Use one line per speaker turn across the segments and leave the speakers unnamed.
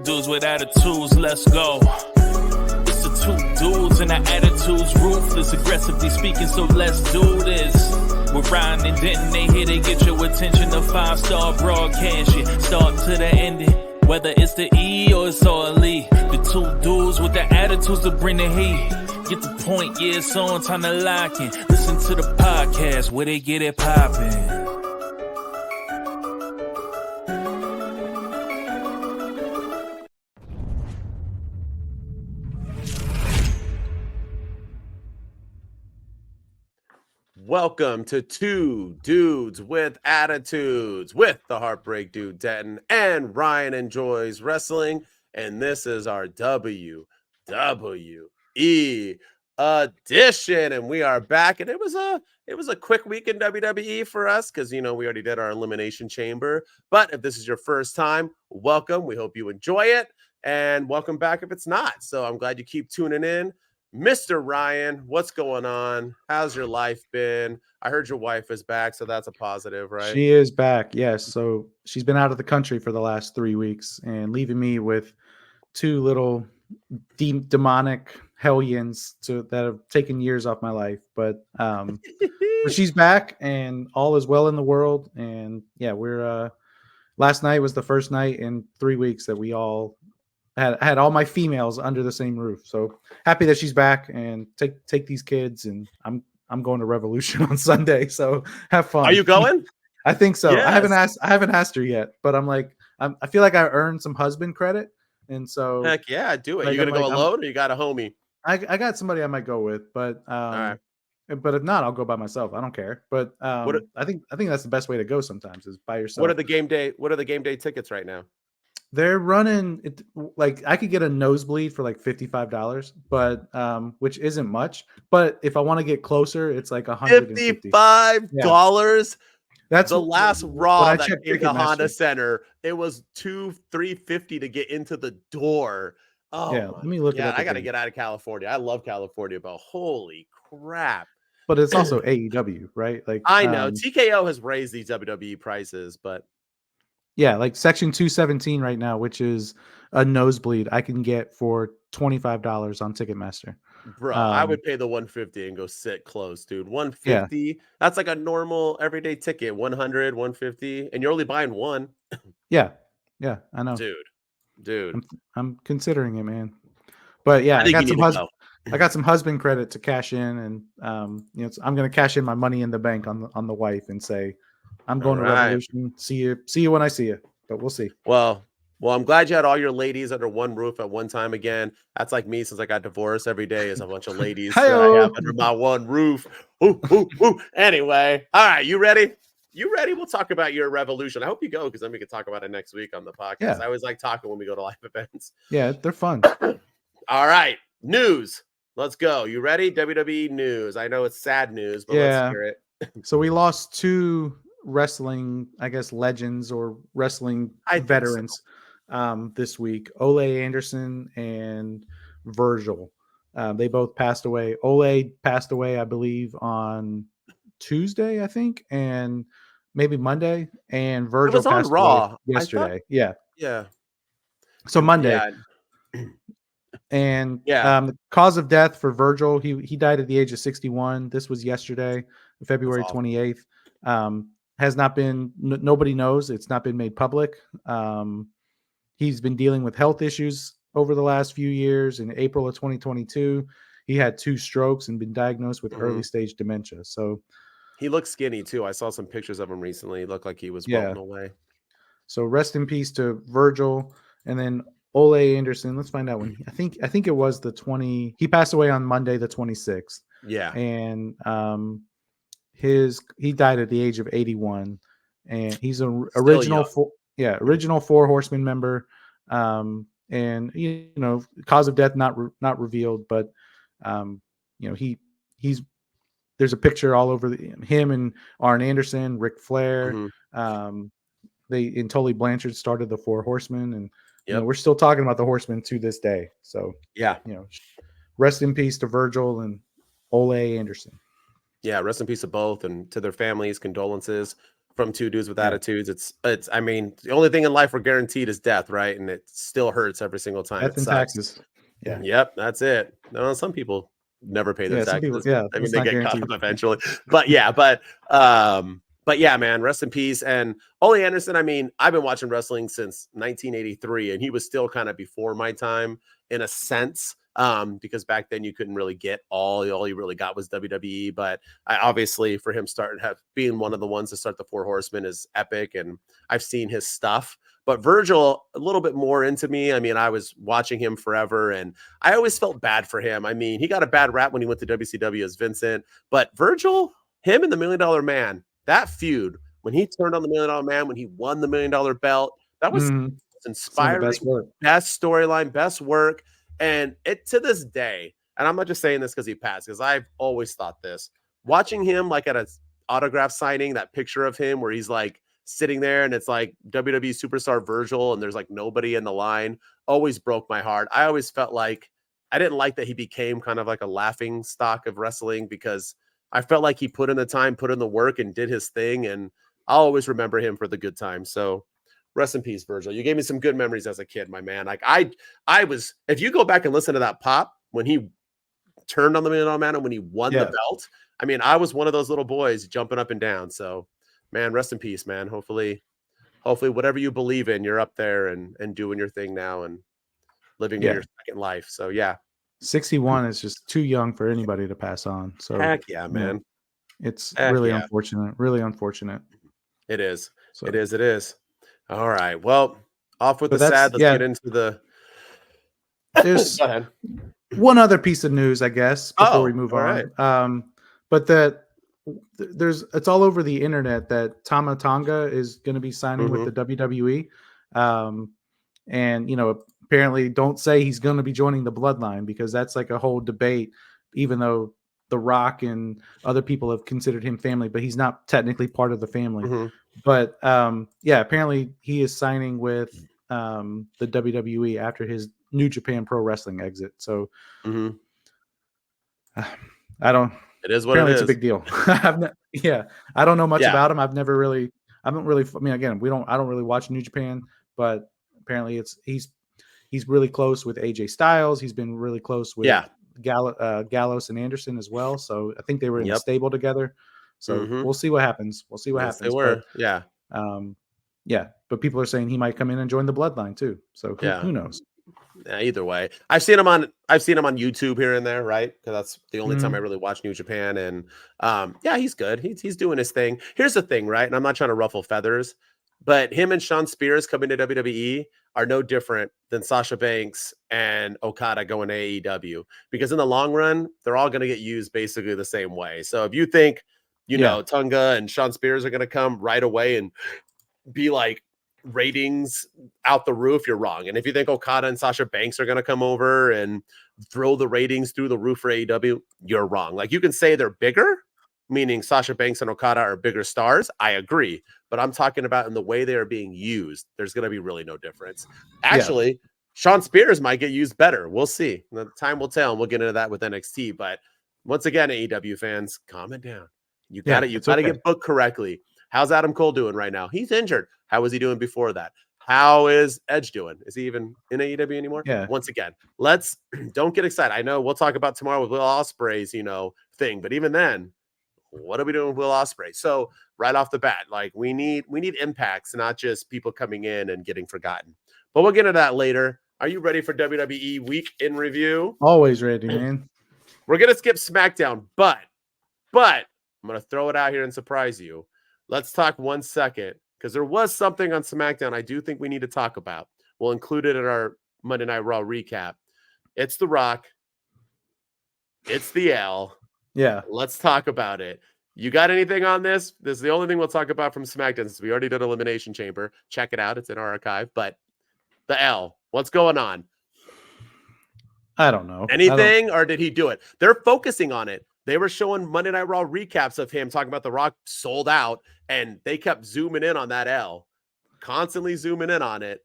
dudes with attitudes, let's go. It's the two dudes and the attitudes, ruthless, aggressively speaking, so let's do this. We're Ryan and Denton, they here to get your attention. The 5-star broadcast, yeah, start to the ending. Whether it's the E or it's all E. The two dudes with the attitudes to bring the heat. Get the point, yeah, it's on, time to lock in. Listen to the podcast where they get it poppin'.
Welcome to Two Dudes with Attitudes with the Heartbreak Dude Denton and Ryan Enjoys Wrestling, and this is our WWE edition, and we are back. And it was a quick week in WWE for us because we already did our Elimination Chamber. But if this is your first time, welcome. We hope you enjoy it, and welcome back if it's not. So I'm glad you keep tuning in. Mr. Ryan, what's going on? How's your life been? I heard your wife is back, so that's a positive, right?
She is back, yes. So she's been out of the country for the last 3 weeks and leaving me with two little demonic hellions that have taken years off my life. But she's back and all is well in the world. And yeah, we're last night was the first night in 3 weeks that we all had all my females under the same roof. So happy that she's back and take these kids, and I'm going to Revolution on Sunday. So have fun.
Are you going?
I think so.
Yes.
I haven't asked her yet, but I'm like, I feel like I earned some husband credit. And so
heck yeah, do it.
Like,
You gonna go alone or you got a homie?
I got somebody I might go with, but
All right.
but if not, I'll go by myself. I don't care. But I think that's the best way to go sometimes is by yourself.
What are the game day tickets right now?
They're running it like I could get a nosebleed for like $55, but which isn't much. But if I want to get closer, it's like $155.
$55.
That's
the last Raw that
checked
in the Honda
Ticketmaster.
Center. It was $350 to get into the door. Oh
Yeah, let me look it
yeah,
up
I gotta
again.
get out of California. I love California, but holy crap.
But it's also AEW, right? Like
I know TKO has raised these WWE prices, but
yeah, like section 217 right now, which is a nosebleed, I can get for $25 on Ticketmaster.
bro, I would pay the $150 and go sit close, dude. $150. That's like a normal everyday ticket. $100, $150, and you're only buying one.
Yeah, I know,
dude.
I'm considering it, man. But yeah, I got some husband credit to cash in, and I'm going to cash in my money in the bank on the wife and say, I'm going to Revolution. See you when I see you. But we'll see.
Well, I'm glad you had all your ladies under one roof at one time again. That's like me since I got divorced. Every day is a bunch of ladies that I have under my one roof. Ooh. Anyway, all right, you ready? We'll talk about your Revolution. I hope you go because then we can talk about it next week on the podcast.
Yeah.
I always like talking when we go to live events.
Yeah, they're fun.
All right, news. Let's go. You ready? WWE news. I know it's sad news, but let's hear it.
So we lost two wrestling, I guess, legends or wrestling veterans this week. Ole Anderson and Virgil. They both passed away. Ole passed away, I believe, on Tuesday, I think, and maybe Monday. And Virgil passed
Raw
away yesterday.
Yeah.
So Monday. And the cause of death for Virgil, he died at the age of 61. This was yesterday, February 28th. Has not been, nobody knows. It's not been made public. He's been dealing with health issues over the last few years. In April of 2022, he had 2 strokes and been diagnosed with early stage dementia. So
he looks skinny too. I saw some pictures of him recently. He looked like he was wilting away.
So rest in peace to Virgil. And then Ole Anderson, let's find out when I think it was the 20. He passed away on Monday, the 26th.
Yeah.
And he died at the age of 81, and he's an original 4 Horsemen member. And cause of death not revealed, but he's there's a picture all over him and Arn Anderson, Ric Flair. Tully Blanchard started the 4 Horsemen, and we're still talking about the Horsemen to this day. So rest in peace to Virgil and Ole Anderson.
Yeah, rest in peace to both, and to their families, condolences from two dudes with
Yeah.
attitudes. It's. I mean, the only thing in life we're guaranteed is death, right? And it still hurts every single time.
Death
It
and
sucks.
taxes. Yeah.
Yep, that's it. No, some people never pay their
Yeah. Some people.
taxes.
Yeah.
I mean,
It's
they
not
get caught
guaranteed.
up eventually. But yeah, man, rest in peace. And Ole Anderson, I mean, I've been watching wrestling since 1983, and he was still kind of before my time in a sense, because back then you couldn't really get all you really got was WWE. But I obviously, for him being one of the ones to start the Four Horsemen is epic, and I've seen his stuff. But Virgil, a little bit more into me. I mean, I was watching him forever, and I always felt bad for him. I mean, he got a bad rap when he went to WCW as Vincent, but Virgil, him and the $1 Million Man, that feud, when he turned on the $1 Million Man, when he won the $1 Million belt, that was inspiring.
Best work.
Best storyline, best work. And it to this day, and I'm not just saying this because he passed, because I've always thought this, watching him like at an autograph signing, that picture of him where he's like sitting there and it's like WWE superstar Virgil and there's like nobody in the line, always broke my heart. I always felt like I didn't like that he became kind of like a laughing stock of wrestling, because I felt like he put in the time, put in the work, and did his thing. And I'll always remember him for the good times. So rest in peace, Virgil. You gave me some good memories as a kid, my man. Like I was, if you go back and listen to that pop when he turned on the $1 Million Man and when he won the belt, I mean, I was one of those little boys jumping up and down. So, man, rest in peace, man. Hopefully whatever you believe in, you're up there and doing your thing now and living your second life. So, yeah.
61 is just too young for anybody to pass on. So
heck yeah, man.
It's really unfortunate. Really unfortunate.
It is.
So.
It is. All right. Well, off with the sad. Let's get into the.
There's one other piece of news, I guess, before we move on.
Right.
But it's all over the internet that Tama Tonga is going to be signing with the WWE. And apparently don't say he's going to be joining the Bloodline, because that's like a whole debate, even though The Rock and other people have considered him family, but he's not technically part of the family. But apparently he is signing with the WWE after his New Japan Pro Wrestling exit. So I don't.
It is what it is.
It's a big deal. I don't know much about him. I don't really. I mean, again, I don't really watch New Japan, but apparently he's really close with AJ Styles. He's been really close with Gallows and Anderson as well. So I think they were in the stable together. So we'll see what happens. They were.
But,
but people are saying he might come in and join the Bloodline too. So who knows?
Yeah, either way, I've seen him on YouTube here and there, right? Because that's the only time I really watch New Japan. And he's good. He's doing his thing. Here's the thing, right? And I'm not trying to ruffle feathers, but him and Shawn Spears coming to WWE are no different than Sasha Banks and Okada going to AEW, because in the long run, they're all going to get used basically the same way. So if you think, Tonga and Shawn Spears are going to come right away and be like ratings out the roof, you're wrong. And if you think Okada and Sasha Banks are going to come over and throw the ratings through the roof for AEW, you're wrong. Like, you can say they're bigger, meaning Sasha Banks and Okada are bigger stars. I agree. But I'm talking about in the way they are being used, there's going to be really no difference. Actually, Shawn Spears might get used better. We'll see. The time will tell, and we'll get into that with NXT. But once again, AEW fans, calm it down. You got to get booked correctly. How's Adam Cole doing right now? He's injured. How was he doing before that? How is Edge doing? Is he even in AEW anymore?
Yeah.
Once again, don't get excited. I know we'll talk about tomorrow with Will Ospreay's, thing. But even then, what are we doing with Will Ospreay? So right off the bat, like, we need impacts, not just people coming in and getting forgotten. But we'll get into that later. Are you ready for WWE Week in Review?
Always ready, man.
We're gonna skip SmackDown, but I'm gonna throw it out here and surprise you. Let's talk 1 second, because there was something on SmackDown I do think we need to talk about. We'll include it in our Monday Night Raw recap. It's The Rock. It's the L.
Yeah.
Let's talk about it. You got anything on this? This is the only thing we'll talk about from SmackDown, since we already did Elimination Chamber. Check it out. It's in our archive. But the L, what's going on?
I don't know.
Anything, or did he do it? They're focusing on it. They were showing Monday Night Raw recaps of him talking about The Rock sold out, and they kept zooming in on that L, constantly zooming in on it.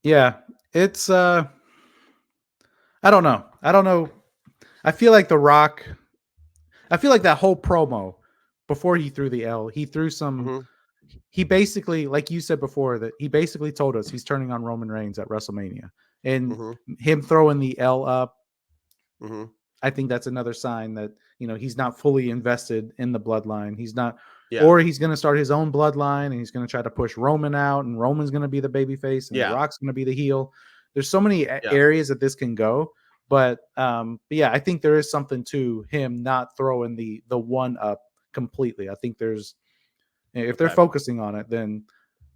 Yeah, it's I don't know. I feel like The Rock, I feel like that whole promo before he threw the L, he threw some.
Mhm.
He basically, like you said before, that he basically told us he's turning on Roman Reigns at WrestleMania, and
Mhm.
him throwing the L up.
Mhm.
I think that's another sign that, you know, he's not fully invested in the bloodline. He's not,
Yeah.
or he's going to start his own bloodline and he's going to try to push Roman out, and Roman's going to be the babyface and The
Yeah.
Rock's going to be the heel. There's so many
Yeah.
areas that this can go, but yeah, I think there is something to him not throwing the one up completely. I think there's, if they're
Okay.
focusing on it, then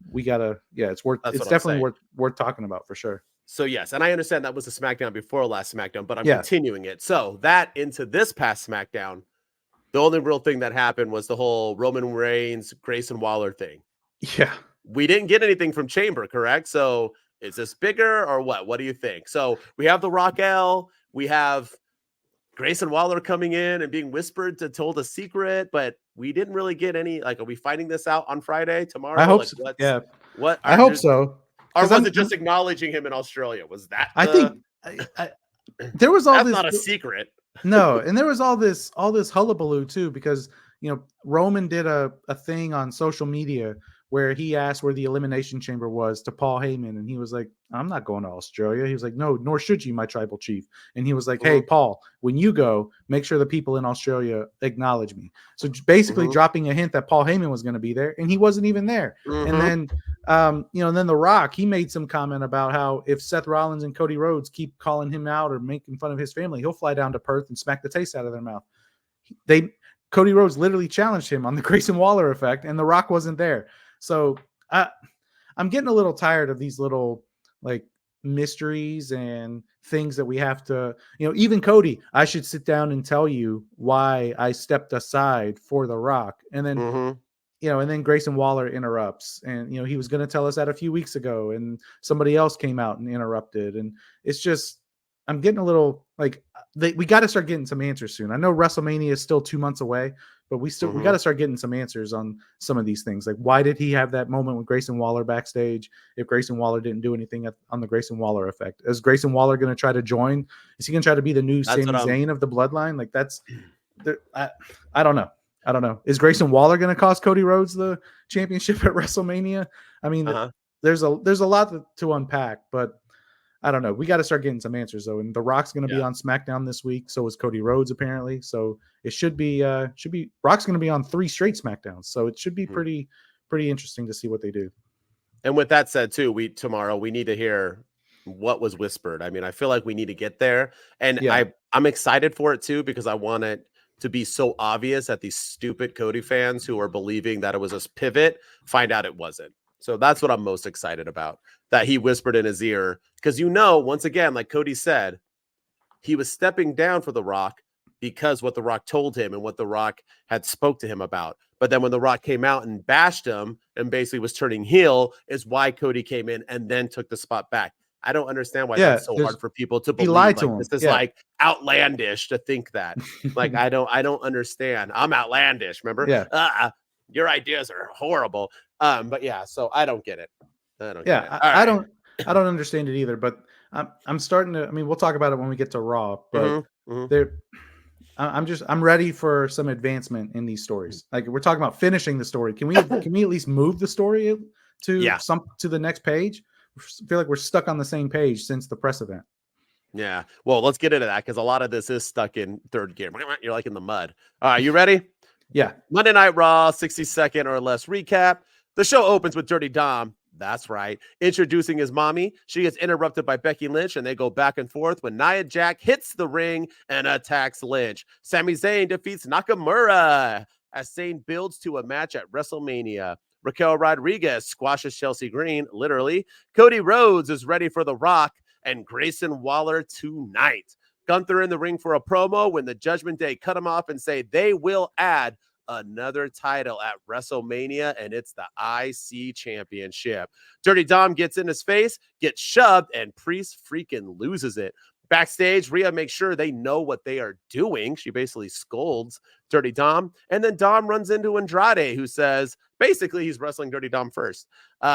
we gotta, yeah, it's
That's what I'm
definitely
saying.
worth talking about for sure.
So yes, and I understand that was a SmackDown before last SmackDown, but I'm
Yeah.
continuing it. So that into this past SmackDown, the only real thing that happened was the whole Roman Reigns, Grayson Waller thing.
Yeah.
We didn't get anything from Chamber, correct? So is this bigger or what? What do you think? So we have the Rock L, we have Grayson Waller coming in and being whispered to told a secret, but we didn't really get any. Like, are we finding this out on Friday, tomorrow?
I hope
Like,
so.
what's
Yeah.
what?
I hope so.
Or
'Cause
was it just acknowledging him in Australia? Was that
I
the?
think there was all
That's
this.
not a secret.
No, and there was all this hullabaloo too, because, you know, Roman did a thing on social media where he asked where the Elimination Chamber was to Paul Heyman, and he was like, "I'm not going to Australia." He was like, "No, nor should you, my tribal chief." And he was like, "Hey, Paul, when you go, make sure the people in Australia acknowledge me." So basically, dropping a hint that Paul Heyman was going to be there, and he wasn't even there. And then, you know, and then The Rock, he made some comment about how if Seth Rollins and Cody Rhodes keep calling him out or making fun of his family, he'll fly down to Perth and smack the taste out of their mouth. Cody Rhodes literally challenged him on the Grayson Waller effect, and The Rock wasn't there. So I'm getting a little tired of these little, like, mysteries and things that we have to, you know, even Cody, I should sit down and tell you why I stepped aside for The Rock. And then, you know, and then Grayson Waller interrupts, and, you know, he was going to tell us that a few weeks ago, and somebody else came out and interrupted. And it's just, I'm getting a little like, we got to start getting some answers soon. I know WrestleMania is still 2 months away, but we got to start getting some answers on some of these things. Like, why did he have that moment with Grayson Waller backstage? If Grayson Waller didn't do anything on the Grayson Waller effect, is Grayson Waller going to try to join? Is he going to try to be the new Sami Zayn of the bloodline? Like, that's, I don't know. I don't know. Is Grayson Waller going to cost Cody Rhodes the championship at WrestleMania? I mean, there's a lot to unpack, but I don't know. We got to start getting some answers though. And The Rock's going to be on SmackDown this week. So is Cody Rhodes apparently. So it should be Rock's going to be on 3 straight SmackDowns. So it should be pretty interesting to see what they do.
And with that said too, tomorrow we need to hear what was whispered. I mean, I feel like we need to get there, and I'm excited for it too, because I want it to be so obvious that these stupid Cody fans who are believing that it was a pivot find out it wasn't. So that's what I'm most excited about, that he whispered in his ear, because, you know, once again, like Cody said, he was stepping down for The Rock because what The Rock told him and what The Rock had spoke to him about. But then when The Rock came out and bashed him and basically was turning heel is why Cody came in and then took the spot back. I don't understand why that's so hard for people to believe.
He lied to him.
This is like outlandish to think that. Like, I don't understand. I'm outlandish, remember?
Yeah.
Your ideas are horrible. But yeah, so I don't get it.
I don't understand it either, but I'm starting to, I mean, we'll talk about it when we get to Raw, but I'm ready for some advancement in these stories. Like, we're talking about finishing the story. Can we at least move the story to the next page? I feel like we're stuck on the same page since the press event.
Yeah. Well, let's get into that, because a lot of this is stuck in third gear. You're like in the mud. All right, you ready?
Yeah.
Monday Night Raw, 60-second or less recap. The show opens with Dirty Dom. That's right. Introducing his mommy. She gets interrupted by Becky Lynch, and they go back and forth when Nia Jax hits the ring and attacks Lynch. Sami Zayn defeats Nakamura as Zayn builds to a match at WrestleMania. Raquel Rodriguez squashes Chelsea Green, literally. Cody Rhodes is ready for The Rock and Grayson Waller tonight. Gunther in the ring for a promo when the Judgment Day cut him off and say they will add another title at WrestleMania, and it's the IC Championship. Dirty Dom gets in his face, gets shoved, and Priest freaking loses it. Backstage, Rhea makes sure they know what they are doing. She basically scolds Dirty Dom, and then Dom runs into Andrade, who says basically he's wrestling Dirty Dom first.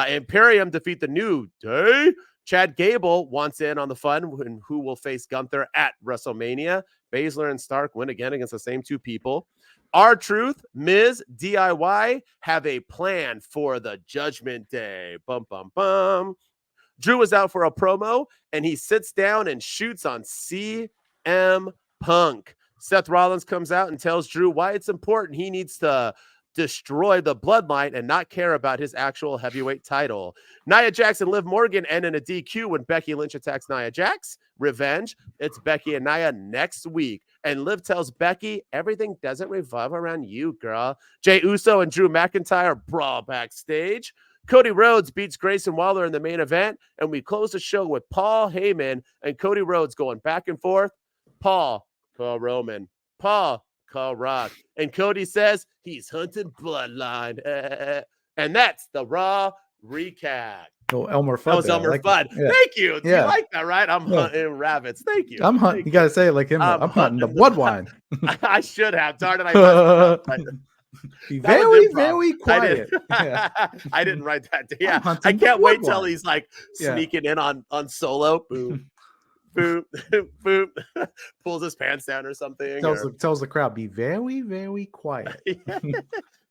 Imperium defeat the New Day. Chad Gable wants in on the fun, who will face Gunther at WrestleMania. Baszler and Stark win again against the same two people. R-Truth, Miz, DIY have a plan for the Judgment Day. Bum, bum, bum. Drew is out for a promo, and he sits down and shoots on CM Punk. Seth Rollins comes out and tells Drew why it's important he needs to destroy the Bloodline and not care about his actual heavyweight title. Nia Jax and Liv Morgan end in a DQ when Becky Lynch attacks Nia Jax. Revenge. It's Becky and Nia next week. And Liv tells Becky, everything doesn't revolve around you, girl. Jey Uso and Drew McIntyre brawl backstage. Cody Rhodes beats Grayson Waller in the main event. And we close the show with Paul Heyman and Cody Rhodes going back and forth. Paul, call Roman. Paul, call Rock. And Cody says he's hunting Bloodline. And that's the Raw recap.
Oh, Elmer Fudd.
That was Elmer Fudd.
Yeah.
Thank you. Do
Yeah.
you like that, right? I'm hunting rabbits. Thank you.
I'm hunting. You got to say it like him. I'm hunting the bloodline.
I should have. Darn it. I
Be very, very
I
quiet.
I didn't write that down. Yeah.
hunting
I
the
can't wait
bloodline.
till he's like sneaking in on Solo. Boom. Boom. Boom. Pulls his pants down or something.
Tells the crowd, be very, very quiet.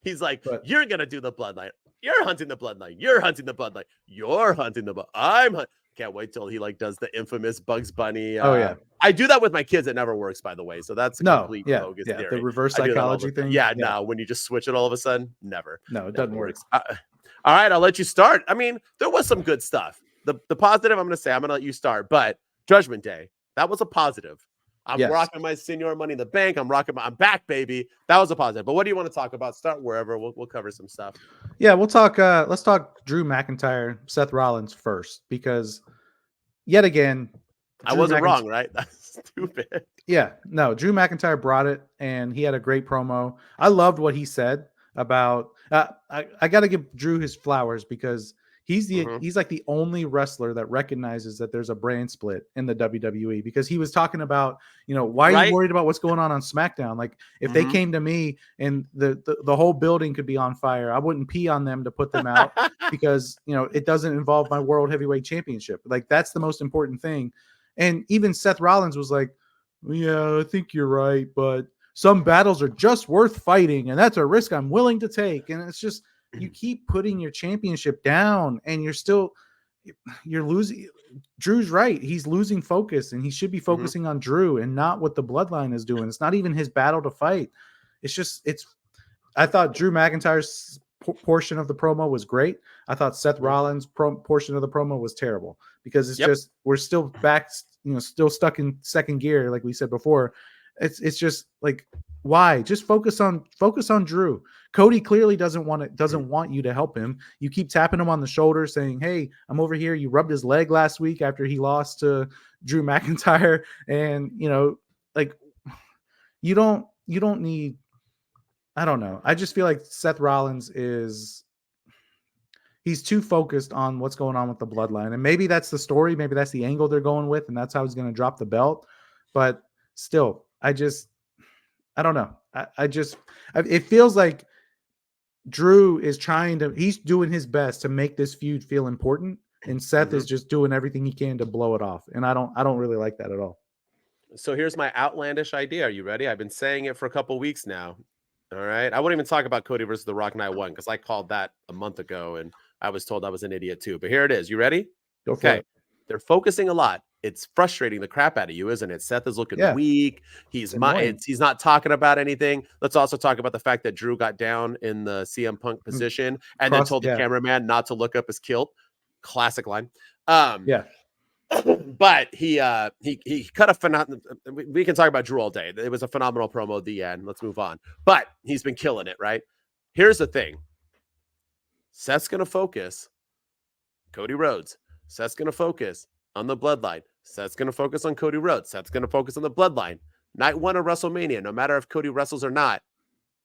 He's like,
But-
you're going to do the Bloodline. You're hunting the Bloodline. You're hunting the Bloodline. You're hunting the Bloodline. Can't wait till he like does the infamous Bugs Bunny.
Oh, yeah.
I do that with my kids. It never works, by the way. So that's a complete bogus theory.
The reverse
I do that all
psychology
the time.
thing.
Yeah, no, when you just switch it all of a sudden, never.
No, it doesn't work.
All right, I'll let you start. I mean, there was some good stuff. The positive, I'm going to let you start, but Judgment Day, that was a positive. I'm rocking my senior money in the bank. I'm back, baby. That was a positive. But what do you want to talk about? Start wherever. We'll cover some stuff.
Yeah, we'll talk. Let's talk Drew McIntyre, Seth Rollins first, because yet again,
I wasn't wrong, right? That's stupid.
Yeah, no, Drew McIntyre brought it, and he had a great promo. I loved what he said about. I got to give Drew his flowers because he's like the only wrestler that recognizes that there's a brand split in the WWE, because he was talking about, why are you worried about what's going on SmackDown? Like if they came to me and the whole building could be on fire, I wouldn't pee on them to put them out because, it doesn't involve my World Heavyweight Championship. Like that's the most important thing. And even Seth Rollins was like, yeah, I think you're right, but some battles are just worth fighting, and that's a risk I'm willing to take. And it's just, you keep putting your championship down and you're losing. Drew's right. He's losing focus, and he should be focusing on Drew and not what the Bloodline is doing. It's not even his battle to fight. I thought Drew McIntyre's portion of the promo was great. I thought Seth Rollins' portion of the promo was terrible, because it's just, we're still back, still stuck in second gear. Like we said before, it's just like, why? Just focus on Drew. Cody clearly doesn't want you to help him. You keep tapping him on the shoulder saying, hey, I'm over here. You rubbed his leg last week after he lost to Drew McIntyre. And, you don't need, I don't know. I just feel like Seth Rollins he's too focused on what's going on with the Bloodline. And maybe that's the story. Maybe that's the angle they're going with, and that's how he's going to drop the belt. But still, I don't know. It feels like Drew is he's doing his best to make this feud feel important, and Seth is just doing everything he can to blow it off. And I don't really like that at all.
So here's my outlandish idea. Are you ready? I've been saying it for a couple weeks now. All right. I wouldn't even talk about Cody versus The Rock Night 1, because I called that a month ago and I was told I was an idiot too. But here it is. You ready?
Go for it.
They're focusing a lot. It's frustrating the crap out of you, isn't it? Seth is looking weak. He's not talking about anything. Let's also talk about the fact that Drew got down in the CM Punk position and then told the cameraman not to look up his kilt. Classic line. But he cut a phenomenal. We can talk about Drew all day. It was a phenomenal promo at the end. Let's move on. But he's been killing it, right? Here's the thing. Seth's going to focus. Cody Rhodes. Seth's going to focus on the Bloodline. Seth's going to focus on Cody Rhodes. Seth's going to focus on the Bloodline. Night 1 of WrestleMania, no matter if Cody wrestles or not,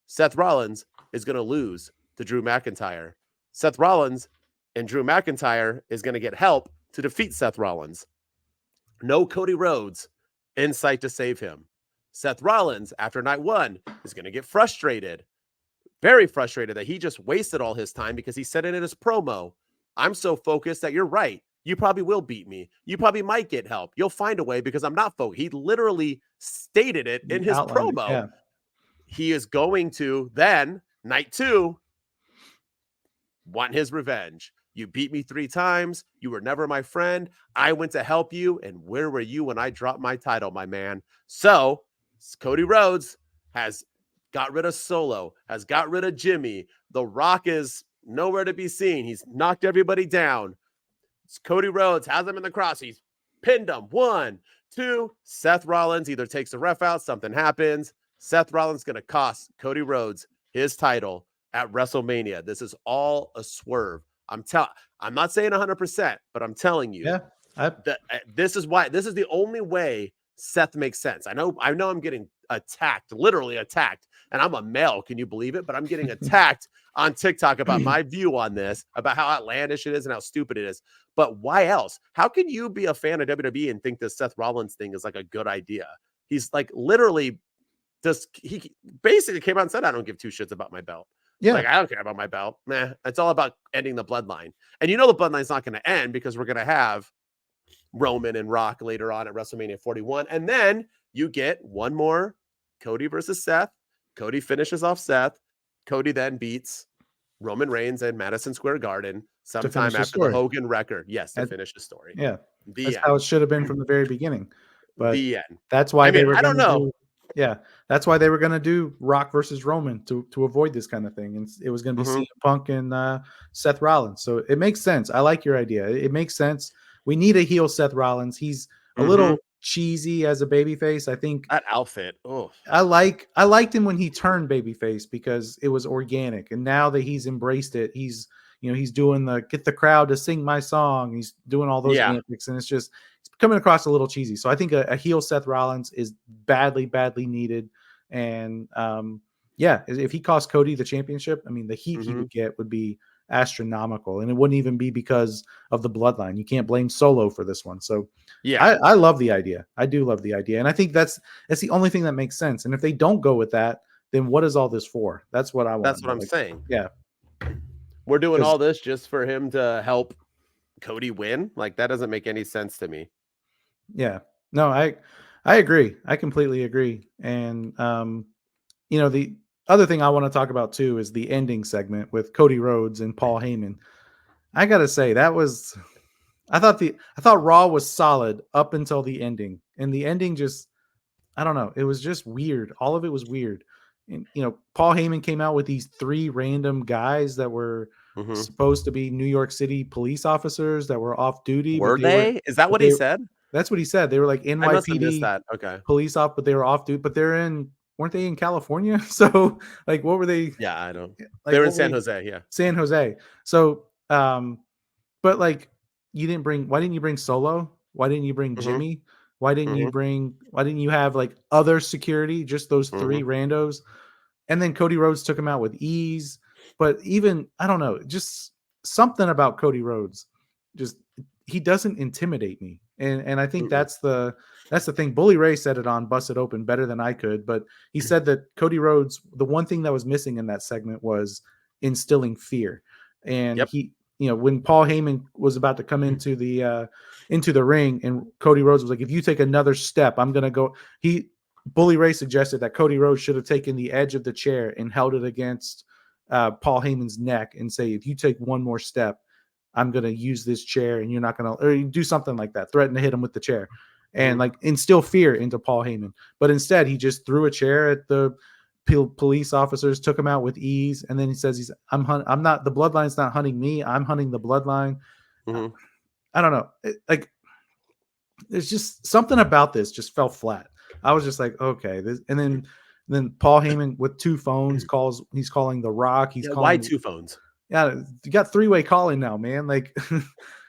Seth Rollins is going to lose to Drew McIntyre. Seth Rollins and Drew McIntyre is going to get help to defeat Seth Rollins. No Cody Rhodes in sight to save him. Seth Rollins, after night 1, is going to get frustrated. Very frustrated that he just wasted all his time, because he said it in his promo. I'm so focused that you're right. You probably will beat me. You probably might get help. You'll find a way because I'm not focused. He literally stated it in his promo. he is going to then, night 2, want his revenge. You beat me 3 times. You were never my friend. I went to help you. And where were you when I dropped my title, my man? So Cody Rhodes has got rid of Solo, has got rid of Jimmy. The Rock is nowhere to be seen. He's knocked everybody down. Cody Rhodes has him in the cross. He's pinned him. 1, 2. Seth Rollins either takes the ref out, something happens. Seth Rollins going to cost Cody Rhodes his title at WrestleMania. This is all a swerve. I'm not saying 100%, but I'm telling you, this is the only way Seth makes sense. I know I'm getting attacked, literally attacked, and I'm a male. Can you believe it? But I'm getting attacked on TikTok about my view on this, about how outlandish it is and how stupid it is. But why else? How can you be a fan of WWE and think this Seth Rollins thing is like a good idea? He's like literally he basically came out and said, I don't give 2 shits about my belt. Yeah. Like, I don't care about my belt. Nah, it's all about ending the bloodline. And you know the bloodline's not going to end because we're going to have Roman and Rock later on at WrestleMania 41. And then you get one more Cody versus Seth. Cody finishes off Seth. Cody then beats Roman Reigns in Madison Square Garden sometime after the Hogan record. Yes, to finish the story.
Yeah. That's how it should have been from the very beginning. But
the end.
That's why they were
I don't know.
That's why they were going to do Rock versus Roman to avoid this kind of thing. And it was going to be CM Punk and Seth Rollins. So it makes sense. I like your idea. It makes sense. We need a heel Seth Rollins. He's a little cheesy as a babyface. I think
that outfit. Oh,
I liked him when he turned babyface because it was organic. And now that he's embraced it, he's doing get the crowd to sing my song. He's doing all those antics, and it's coming across a little cheesy. So I think a heel Seth Rollins is badly needed. And if he cost Cody the championship, I mean, the heat he would get would be astronomical, and it wouldn't even be because of the bloodline. You can't blame Solo for this one. So I love the idea. I do love the idea. And I think that's the only thing that makes sense. And if they don't go with that, then what is all this for? That's what I want.
That's what I'm saying.
Yeah.
We're doing all this just for him to help Cody win. Like, that doesn't make any sense to me.
Yeah, no, I agree. I completely agree. And, the other thing I want to talk about too is the ending segment with Cody Rhodes and Paul Heyman. I got to say I thought Raw was solid up until the ending, and the ending I don't know. It was just weird. All of it was weird. And, Paul Heyman came out with these 3 random guys that were supposed to be New York City police officers that were off duty.
Were they? Is that what he said?
That's what he said. They were like NYPD police off, but they were off duty. But weren't they in California? So like, what were they?
Yeah, I don't. They were in San Jose. Yeah,
San Jose. So, but like, why didn't you bring Solo? Why didn't you bring Jimmy? Why didn't you have like other security? Just those 3 randos. And then Cody Rhodes took him out with ease. But even, I don't know, just something about Cody Rhodes, he doesn't intimidate me. And I think that's the thing. Bully Ray said it on Busted Open better than I could, but he said that Cody Rhodes, the one thing that was missing in that segment was instilling fear. And he, when Paul Heyman was about to come into the ring, and Cody Rhodes was like, if you take another step, I'm going to go. Bully Ray suggested that Cody Rhodes should have taken the edge of the chair and held it against Paul Heyman's neck and say, if you take one more step, I'm going to use this chair and you're not going to, or do something like that, threaten to hit him with the chair and like instill fear into Paul Heyman. But instead, he just threw a chair at the police officers, took him out with ease. And then he says, the bloodline's not hunting me. I'm hunting the bloodline. I don't know. There's just something about this just fell flat. I was just like, okay. And then Paul Heyman with 2 phones he's calling The Rock.
Why 2 phones?
Yeah, you got 3-way calling now, man. Like,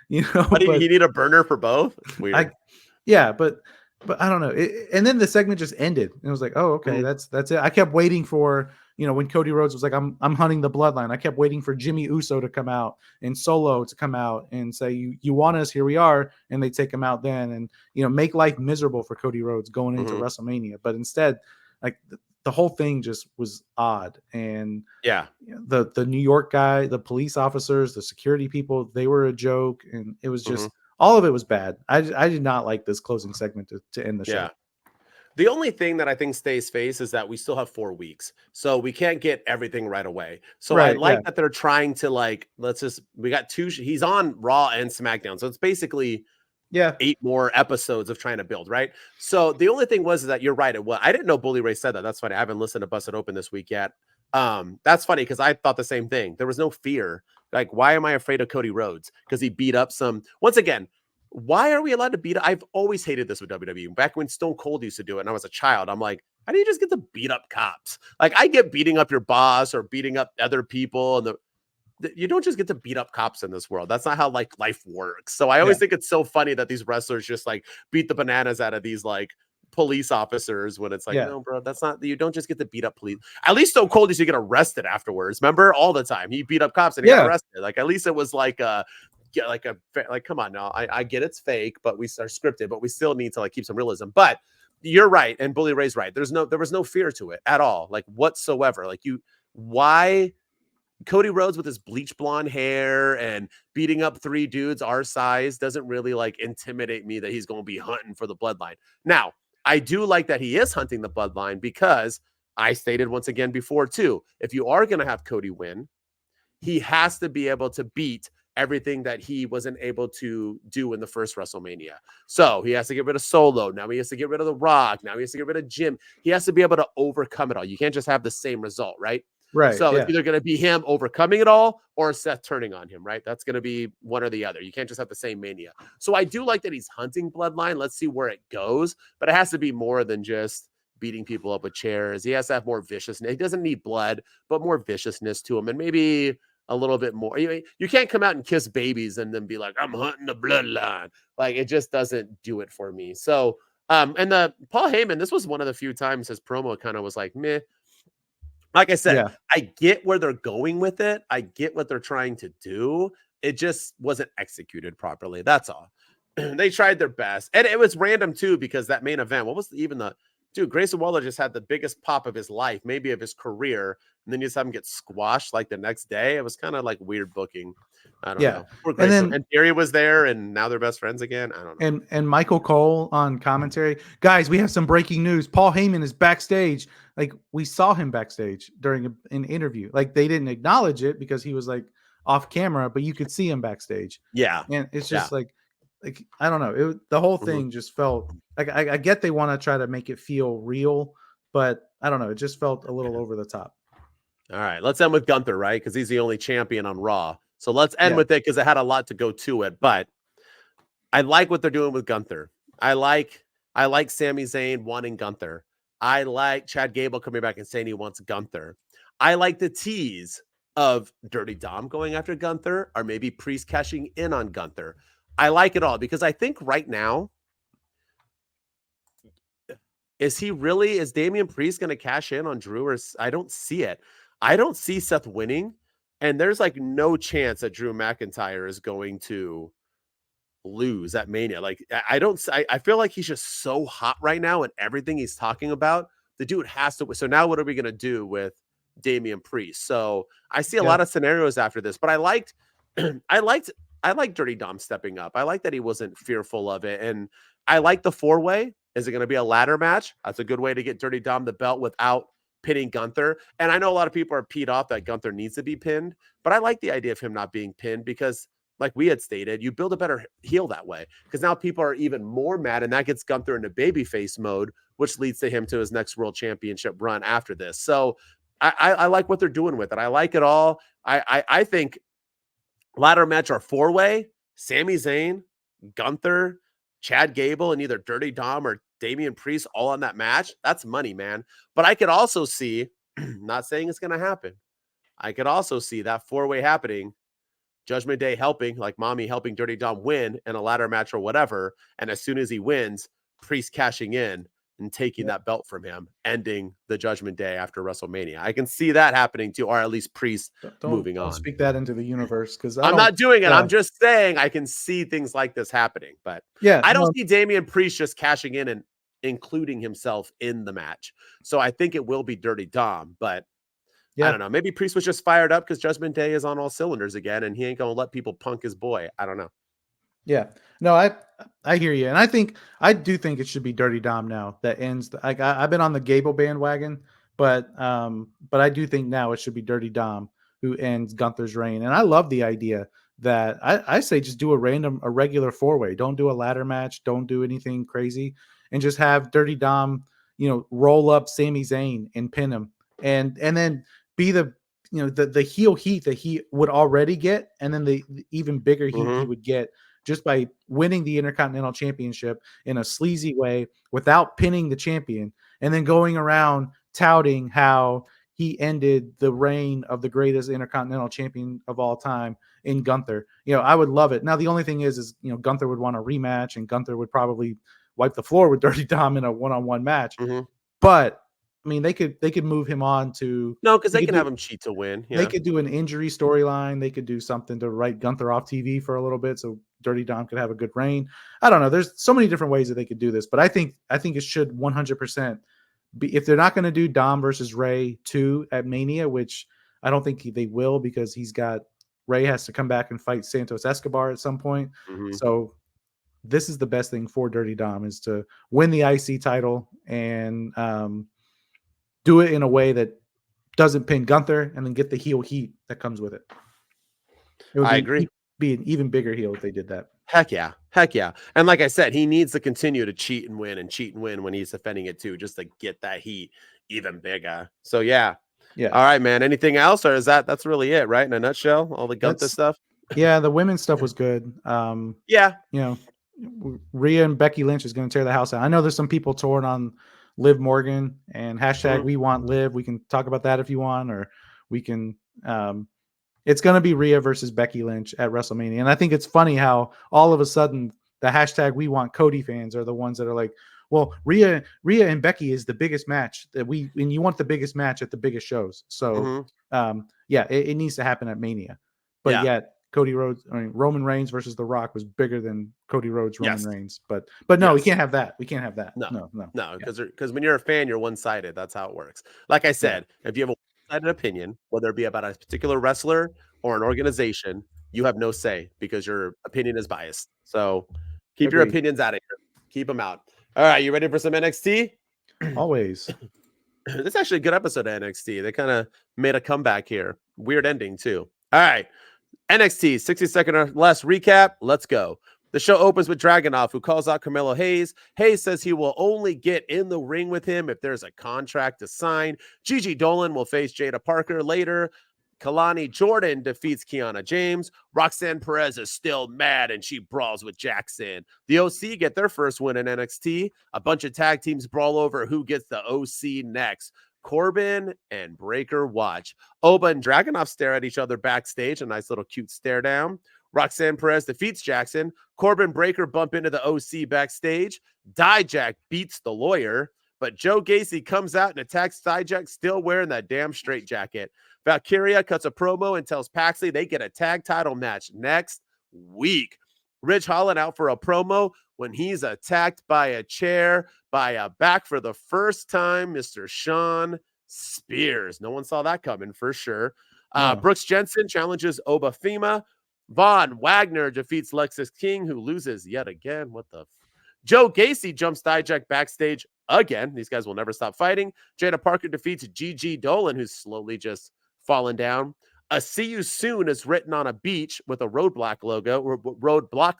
But you need a burner for both? Weird.
But I don't know. And then the segment just ended. And it was like, oh, okay, that's it. I kept waiting for, when Cody Rhodes was like, I'm hunting the bloodline. I kept waiting for Jimmy Uso to come out and Solo to come out and say, you want us, here we are. And they take him out then and, make life miserable for Cody Rhodes going into WrestleMania. But instead, like, the whole thing just was odd. And the New York guy, the police officers, the security people, they were a joke. And it was just, all of it was bad. I did not like this closing segment to end the show.
The only thing that I think stays face is that we still have 4 weeks. So we can't get everything right away. So I
Right,
like
yeah.
that they're trying to we got he's on Raw and SmackDown. So it's basically
Yeah.
8 more episodes of trying to build, right? So the only thing was is that you're right. I didn't know Bully Ray said that. That's funny. I haven't listened to Busted Open this week yet. That's funny because I thought the same thing. There was no fear. Like, why am I afraid of Cody Rhodes? Because he beat up once again, why are we allowed to beat up? I've always hated this with WWE. Back when Stone Cold used to do it and I was a child, I'm like, how do you just get to beat up cops? Like, I get beating up your boss or beating up other people, and you don't just get to beat up cops in this world. That's not how like life works. So I always think it's so funny that these wrestlers just like beat the bananas out of these like police officers when it's like, no, bro, that's not, you don't just get to beat up police. At least Stone Cold used to get arrested afterwards. Remember, all the time he beat up cops and he got arrested. Like, at least it was like come on now. I get it's fake, but we are scripted, but we still need to like keep some realism. But you're right, and Bully Ray's right. There was no fear to it at all, like whatsoever. Like, why Cody Rhodes with his bleach blonde hair and beating up 3 dudes our size doesn't really like intimidate me that he's going to be hunting for the bloodline. Now, I do like that he is hunting the bloodline because I stated once again before too, if you are going to have Cody win, he has to be able to beat everything that he wasn't able to do in the first WrestleMania. So he has to get rid of Solo. Now he has to get rid of The Rock. Now he has to get rid of Jim. He has to be able to overcome it all. You can't just have the same result, right?
Right.
So it's either going to be him overcoming it all or Seth turning on him, right? That's going to be one or the other. You can't just have the same Mania. So I do like that he's hunting bloodline. Let's see where it goes. But it has to be more than just beating people up with chairs. He has to have more viciousness. He doesn't need blood, but more viciousness to him. And maybe a little bit more. You can't come out and kiss babies and then be like, I'm hunting the bloodline. Like, it just doesn't do it for me. So, and the Paul Heyman, this was one of the few times his promo kind of was like, meh. Like I said, I get where they're going with it. I get what they're trying to do. It just wasn't executed properly. That's all. They tried their best. And it was random too, because that main event, what was dude, Grayson Waller just had the biggest pop of his life, maybe of his career. And then you just have him get squashed like the next day. It was kind of like weird booking. I don't know. Poor Grayson. And Theory was there and now they're best friends again. I don't know.
And Michael Cole on commentary. Guys, we have some breaking news. Paul Heyman is backstage. Like, we saw him backstage during an interview. Like, they didn't acknowledge it because he was like off camera, but you could see him backstage.
Yeah.
And it's just like I don't know. The whole thing just felt like I get they want to try to make it feel real, but I don't know. It just felt a little over the top.
All right, let's end with Gunther, right? Because he's the only champion on Raw. So let's end with it because it had a lot to go to it. But I like what they're doing with Gunther. I like Sami Zayn wanting Gunther. I like Chad Gable coming back and saying he wants Gunther. I like the tease of Dirty Dom going after Gunther, or maybe Priest cashing in on Gunther. I like it all because I think right now, is Damian Priest going to cash in on Drew? Or I don't see it. I don't see Seth winning, and there's like no chance that Drew McIntyre is going to lose at Mania. Like, I feel like he's just so hot right now and everything he's talking about. The dude has to win. So now what are we going to do with Damian Priest? So I see a lot of scenarios after this, but I liked Dirty Dom stepping up. I like that he wasn't fearful of it. And I like the 4-way. Is it going to be a ladder match? That's a good way to get Dirty Dom the belt without pinning Gunther. And I know a lot of people are peed off that Gunther needs to be pinned, but I like the idea of him not being pinned because, like we had stated, you build a better heel that way, because now people are even more mad, and that gets Gunther into babyface mode, which leads to him to his next world championship run after this. So I like what they're doing with it. I like it all. I think ladder match or 4-way, Sami Zayn, Gunther, Chad Gable, and either Dirty Dom or Damian Priest all on that match. That's money, man. But I could also see, not saying it's going to happen, I could also see that 4-way happening, Judgment Day helping, like Mommy helping Dirty Dom win in a ladder match or whatever. And as soon as he wins, Priest cashing in and taking that belt from him, ending the Judgment Day after WrestleMania. I can see that happening too, or at least Priest moving on.
Don't speak that into the universe, because
I'm not doing it. I'm just saying I can see things like this happening. But I don't see Damian Priest just cashing in and including himself in the match. So I think it will be Dirty Dom, but I don't know. Maybe Priest was just fired up because Judgment Day is on all cylinders again, and he ain't going to let people punk his boy. I don't know.
Yeah. No, I hear you, and I do think it should be Dirty Dom now. That ends. I've been on the Gable bandwagon, but I do think now it should be Dirty Dom who ends Gunther's reign. And I love the idea that I say just do a regular 4-way. Don't do a ladder match. Don't do anything crazy, and just have Dirty Dom, roll up Sami Zayn and pin him, and then be the the heel heat that he would already get, and then the even bigger heat he would get just by winning the Intercontinental Championship in a sleazy way without pinning the champion, and then going around touting how he ended the reign of the greatest Intercontinental Champion of all time in Gunther. I would love it. Now, the only thing is Gunther would want a rematch, and Gunther would probably wipe the floor with Dirty Dom in a one-on-one match. But I mean, they could move him on to
because they can have him cheat to win. Yeah.
They could do an injury storyline. They could do something to write Gunther off TV for a little bit, so Dirty Dom could have a good reign. I don't know. There's so many different ways that they could do this, but I think it should 100% be, if they're not going to do Dom versus Ray 2 at Mania, which I don't think they will, because Ray has to come back and fight Santos Escobar at some point. So this is the best thing for Dirty Dom, is to win the IC title and do it in a way that doesn't pin Gunther, and then get the heel heat that comes with it.
I agree.
Be an even bigger heel if they did that.
Heck yeah. And like I said, he needs to continue to cheat and win when he's defending it too, just to get that heat even bigger. So yeah. All right, man. Anything else, or that's really it, right? In a nutshell, all the Gunther stuff.
Yeah, the women's stuff was good. Rhea and Becky Lynch is going to tear the house out. I know there's some people torn on Liv Morgan and hashtag we want Liv. We can talk about that if you want, or we can it's going to be Rhea versus Becky Lynch at WrestleMania. And I think it's funny how all of a sudden the hashtag we want Cody fans are the ones that are like, well, Rhea and Becky is the biggest match and you want the biggest match at the biggest shows. So it needs to happen at Mania. But yet Roman Reigns versus The Rock was bigger than Cody Rhodes, Roman Reigns. But no, we can't have that. We can't have that. No.
Because when you're a fan, you're one-sided. That's how it works. Like I said, if you have a one-sided opinion, whether it be about a particular wrestler or an organization, you have no say because your opinion is biased. So keep your opinions out of here. Keep them out. All right, you ready for some NXT?
Always.
This is actually a good episode of NXT. They kind of made a comeback here. Weird ending, too. All right. NXT 60-second or less recap. Let's go. The show opens with Dragunov, who calls out Carmelo Hayes. Hayes says he will only get in the ring with him if there's a contract to sign. Gigi Dolan will face Jada Parker later. Kalani Jordan defeats Kiana James. Roxanne Perez is still mad, and she brawls with Jackson. The OC get their first win in NXT. A bunch of tag teams brawl over who gets the OC next. Corbin and Breaker watch. Oba and Dragunov stare at each other backstage. A nice little cute stare down. Roxanne Perez defeats Jackson. Corbin Breaker bump into the OC backstage. Dijak beats the lawyer, but Joe Gacy comes out and attacks Dijak, still wearing that damn straitjacket. Valkyria cuts a promo and tells Paxley they get a tag title match next week. Ridge Holland out for a promo when he's attacked by a chair by a back for the first time, Mr. Shawn Spears. No one saw that coming for sure. Brooks Jensen challenges Oba Fema. Von Wagner defeats Lexus King, who loses yet again. What the? Joe Gacy jumps Dijak backstage again. These guys will never stop fighting. Jada Parker defeats Gigi Dolan, who's slowly just falling down. A "See You Soon" is written on a beach with a roadblock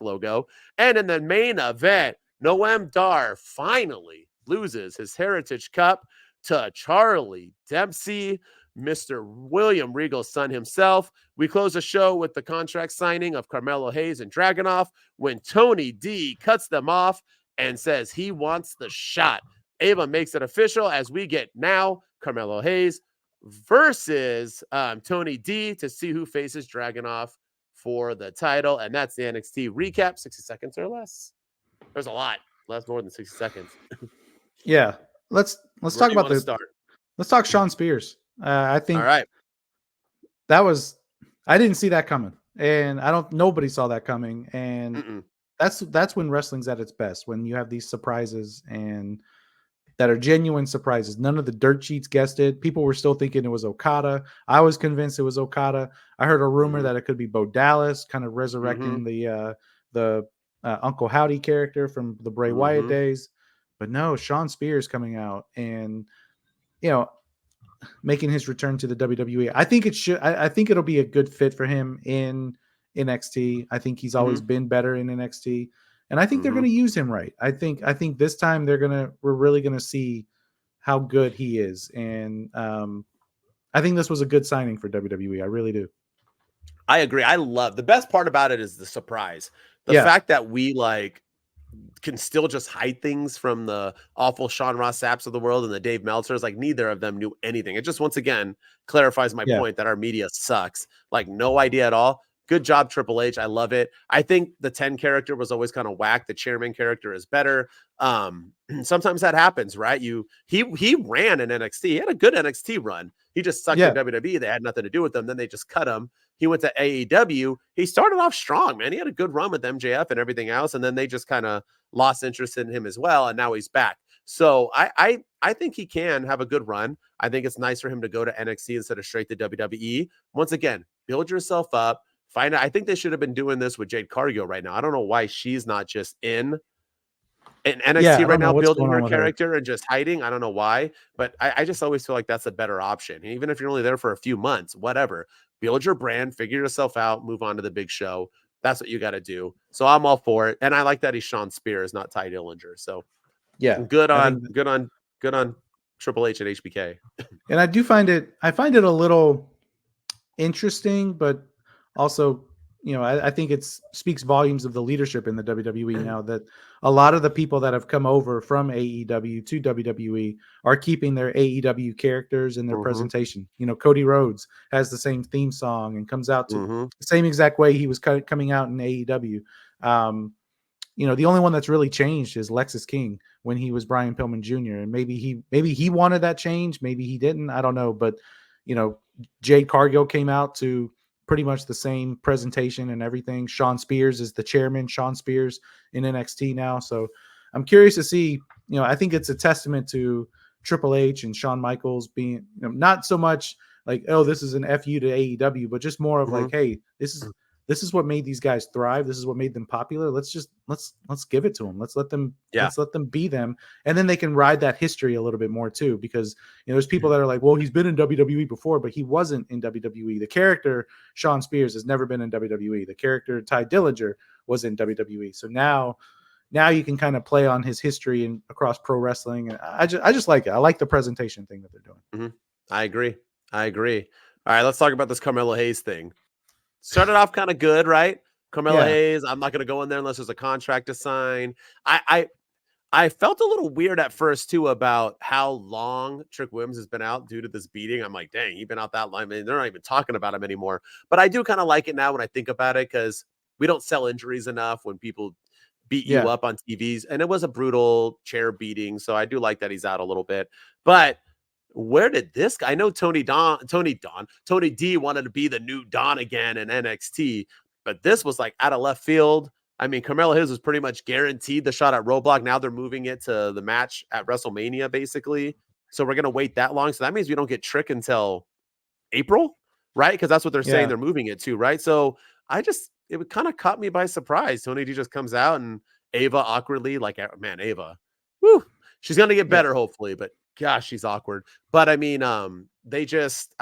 logo. And in the main event, Noam Dar finally loses his Heritage Cup to Charlie Dempsey, Mr. William Regal's son himself. We close the show with the contract signing of Carmelo Hayes and Dragunov when Tony D cuts them off and says he wants the shot. Ava makes it official as we get now Carmelo Hayes versus Tony D to see who faces Dragunov for the title. And that's the NXT recap, 60 seconds or less. There's a lot. Less more than 60 seconds.
Yeah. Let's talk about let's talk Shawn Spears. I think
all right.
I didn't see that coming. And nobody saw that coming. And that's when wrestling's at its best, when you have these surprises and that are genuine surprises. None of the dirt sheets guessed it. People were still thinking it was Okada. I was convinced it was Okada. I heard a rumor that it could be Bo Dallas, kind of resurrecting the the Uncle Howdy character from the Bray Wyatt
Mhm.
days. But no, Shawn Spears coming out and, you know, making his return to the WWE. I think it should. I think it'll be a good fit for him in NXT. I think he's always been better in NXT, and I think they're going to use him right. I think this time we're really gonna see how good he is, and I think this was a good signing for WWE. I really do.
I agree. I love the best part about it is the surprise. The
Yeah.
fact that we can still just hide things from the awful Sean Ross Sapps of the world and the Dave Meltzers. Like neither of them knew anything. It just once again clarifies my
Yeah.
point that our media sucks. Like no idea at all. Good job, Triple H. I love it. I think the 10 character was always kind of whack. The chairman character is better. Sometimes that happens, right? He ran in NXT. He had a good NXT run. He just sucked in WWE. They had nothing to do with him. Then they just cut him. He went to AEW. He started off strong, man. He had a good run with MJF and everything else. And then they just kind of lost interest in him as well. And now he's back. So I think he can have a good run. I think it's nice for him to go to NXT instead of straight to WWE. Once again, build yourself up. Find out. I think they should have been doing this with Jade Cargill right now. I don't know why she's not just in NXT right now, building her character and just hiding. I don't know why, but I just always feel like that's a better option. Even if you're only there for a few months, whatever, build your brand, figure yourself out, move on to the big show. That's what you got to do. So I'm all for it. And I like that he's Shawn Spears, not Ty Dillinger. So
Yeah.
good on Triple H and HBK.
And I find it a little interesting, but also, you know, I think it speaks volumes of the leadership in the WWE now that a lot of the people that have come over from AEW to WWE are keeping their AEW characters and their presentation. You know, Cody Rhodes has the same theme song and comes out to the same exact way he was coming out in AEW. You know, the only one that's really changed is Lexis King when he was Brian Pillman Jr. And maybe he wanted that change, maybe he didn't. I don't know, but you know, Jade Cargill came out to pretty much the same presentation and everything. Shawn Spears is the chairman, Shawn Spears in NXT now. So I'm curious to see, you know, I think it's a testament to Triple H and Shawn Michaels being, you know, not so much like, oh, this is an FU to AEW, but just more of like, hey, this is what made these guys thrive. This is what made them popular. Let's give it to them. Let's let them be them. And then they can ride that history a little bit more too, because, you know, there's people that are like, well, he's been in WWE before, but he wasn't in WWE. The character Shawn Spears has never been in WWE. The character Ty Dillinger was in WWE. So now you can kind of play on his history and across pro wrestling. And I just like it. I like the presentation thing that they're doing.
I agree. All right, let's talk about this Carmelo Hayes thing. Started off kind of good, right? Carmelo Hayes, I'm not going to go in there unless there's a contract to sign. I felt a little weird at first, too, about how long Trick Williams has been out due to this beating. I'm like, dang, he's been out that long. I mean, they're not even talking about him anymore. But I do kind of like it now when I think about it, because we don't sell injuries enough when people beat you up on TVs. And it was a brutal chair beating, so I do like that he's out a little bit. But where did this guy? I know Tony D wanted to be the new Don again in NXT, but this was like out of left field. I mean, Carmelo Hayes was pretty much guaranteed the shot at Roadblock. Now they're moving it to the match at WrestleMania, basically. So we're going to wait that long. So that means we don't get Trick until April, right? Because that's what they're saying they're moving it to, right? So it kind of caught me by surprise. Tony D just comes out and Ava awkwardly, like, man, Ava, whew, she's going to get better, hopefully, but gosh, she's awkward. But I mean, they just,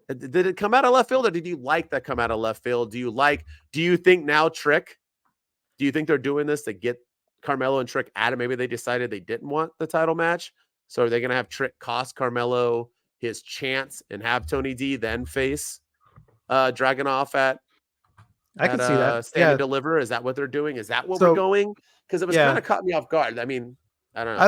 did it come out of left field, or did you like that come out of left field? Do you think now Trick, do you think they're doing this to get Carmelo and Trick out of, maybe they decided they didn't want the title match? So are they going to have Trick cost Carmelo his chance and have Tony D then face Dragunov at
I can see that.
Stand and Deliver? Is that what they're doing? Is that what we're going? Because it was kind of caught me off guard. I mean, I don't know.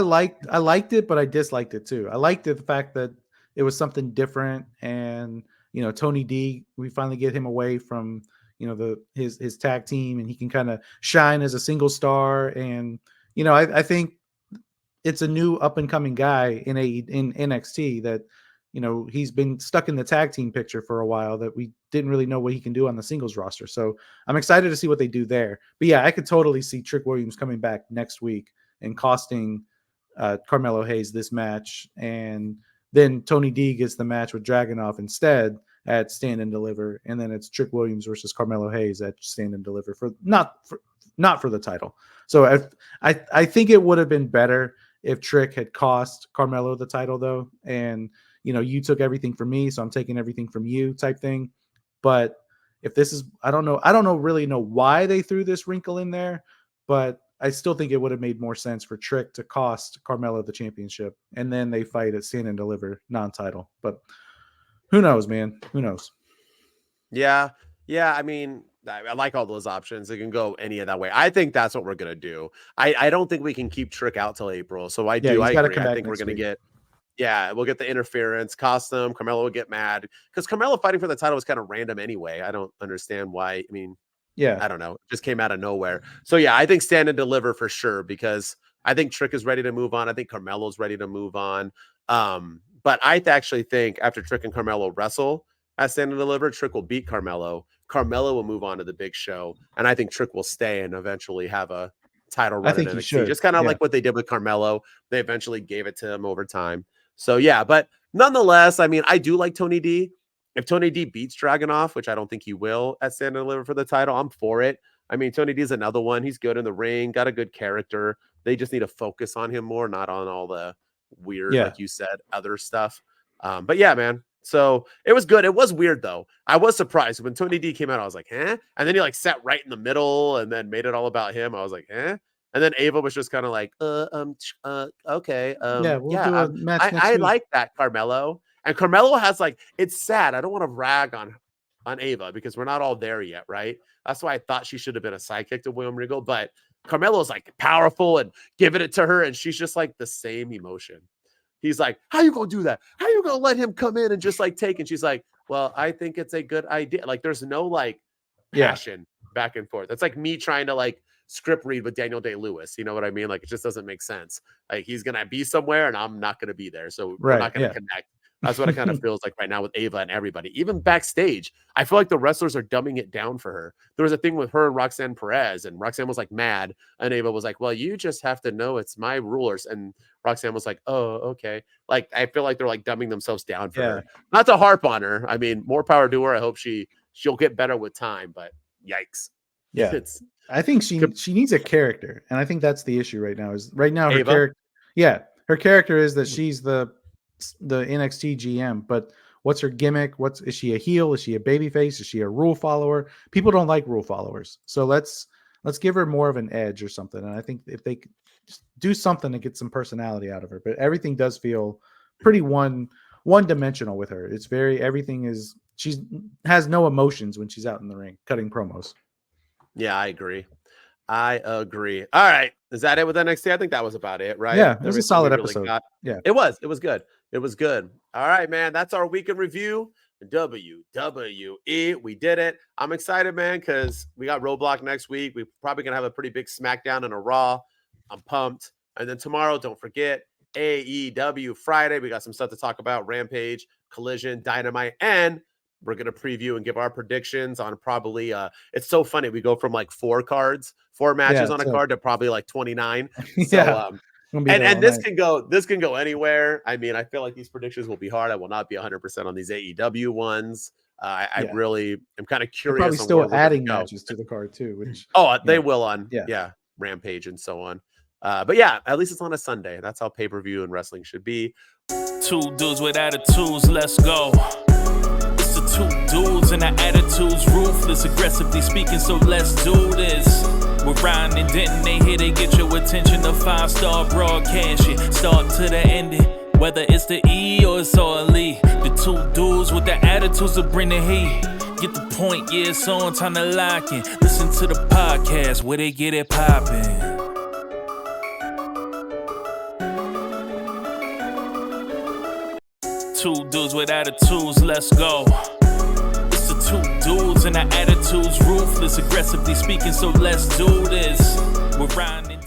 I liked it, but I disliked it too. I liked it, the fact that it was something different, and you know, Tony D, we finally get him away from, you know, his tag team, and he can kind of shine as a single star. And you know, I think it's a new up and coming guy in NXT that, you know, he's been stuck in the tag team picture for a while, that we didn't really know what he can do on the singles roster. So I'm excited to see what they do there. But yeah, I could totally see Trick Williams coming back next week and costing Carmelo Hayes this match. And then Tony D gets the match with Dragunov instead at Stand and Deliver. And then it's Trick Williams versus Carmelo Hayes at Stand and Deliver not for the title. So I think it would have been better if Trick had cost Carmelo the title, though, and you took everything from me, so I'm taking everything from you, type thing. But if this is, I don't really know why they threw this wrinkle in there, but I still think it would have made more sense for Trick to cost Carmelo the championship, and then they fight at Stand and Deliver non-title. But who knows, man? Who knows?
Yeah. I mean, I like all those options. It can go any of that way. I think that's what we're gonna do. I don't think we can keep Trick out till April. So I agree. I think we're gonna get. Yeah, we'll get the interference, cost them. Carmelo will get mad because Carmelo fighting for the title was kind of random anyway. I don't understand why. I mean, I don't know. It just came out of nowhere. So yeah, I think Stand and Deliver for sure because I think Trick is ready to move on. I think Carmelo's ready to move on. But I actually think after Trick and Carmelo wrestle at Stand and Deliver, Trick will beat Carmelo. Carmelo will move on to the big show, and I think Trick will stay and eventually have a title run. I think he should. Just kind of like what they did with Carmelo. They eventually gave it to him over time. So yeah, but nonetheless, I mean, I do like Tony D. If Tony D beats Dragunov, which I don't think he will at Stand and Deliver for the title, I'm for it. I mean, Tony D is another one. He's good in the ring, got a good character. They just need to focus on him more, not on all the weird, like you said, other stuff. But yeah, man. So it was good. It was weird though. I was surprised when Tony D came out. I was like, "Huh?" And then he like sat right in the middle and then made it all about him. I was like, "Eh." And then Ava was just kind of like, okay. I like that, Carmelo. And Carmelo has like, it's sad. I don't want to rag on Ava because we're not all there yet, right? That's why I thought she should have been a sidekick to William Regal. But Carmelo's like powerful and giving it to her. And she's just like the same emotion. He's like, how you going to do that? How you going to let him come in and just like take? And she's like, well, I think it's a good idea. Like there's no like passion back and forth. It's like me trying to like script read with Daniel Day-Lewis. You know what I mean? Like it just doesn't make sense. Like he's going to be somewhere and I'm not going to be there. So we're not going to connect. That's what it kind of feels like right now with Ava and everybody. Even backstage, I feel like the wrestlers are dumbing it down for her. There was a thing with her and Roxanne Perez, and Roxanne was like mad, and Ava was like, well, you just have to know it's my rulers. And Roxanne was like, oh, okay. Like, I feel like they're like dumbing themselves down for her. Not to harp on her. I mean, more power to her. I hope she'll get better with time, but yikes.
Yeah. I think she needs a character. And I think that's the issue right now her character. Yeah. Her character is that she's the NXT GM, but what's her gimmick? Is she a heel? Is she a babyface? Is she a rule follower? People don't like rule followers. So let's give her more of an edge or something. And I think if they do something to get some personality out of her, but everything does feel pretty one dimensional with her. It's she has no emotions when she's out in the ring cutting promos. Yeah,
I agree. All right. Is that it with NXT? I think that was about it, right?
Yeah, it was a solid episode.
Yeah, it was good. It was good. All right, man. That's our weekend review. WWE. We did it. I'm excited, man, because we got Roadblock next week. We're probably going to have a pretty big SmackDown and a Raw. I'm pumped. And then tomorrow, don't forget, AEW Friday. We got some stuff to talk about. Rampage, Collision, Dynamite, and we're going to preview and give our predictions on probably it's so funny. We go from like 4 matches on a card to probably like 29. So and this can go anywhere. I mean, I feel like these predictions will be hard. I will not be 100% on these AEW ones. I really am kind of curious.
They're probably still adding matches to the card too, which
they will on Rampage and so on. But yeah, at least it's on a Sunday. That's how pay-per-view and wrestling should be.
2 dudes with attitudes, let's go. It's the 2 dudes and the attitudes, ruthless, aggressively speaking, so let's do this. We're Ryan and Denton, they here to get your attention. The 5-star broadcast, start to the ending. Whether it's the E or it's all E. The 2 dudes with the attitudes that bring the heat. Get the point, yeah, it's on, time to lock in. Listen to the podcast where they get it poppin'. 2 dudes with attitudes, let's go. It's the 2 dudes and the attitudes, ruthless, aggressively speaking, so let's do this. We're Ryan and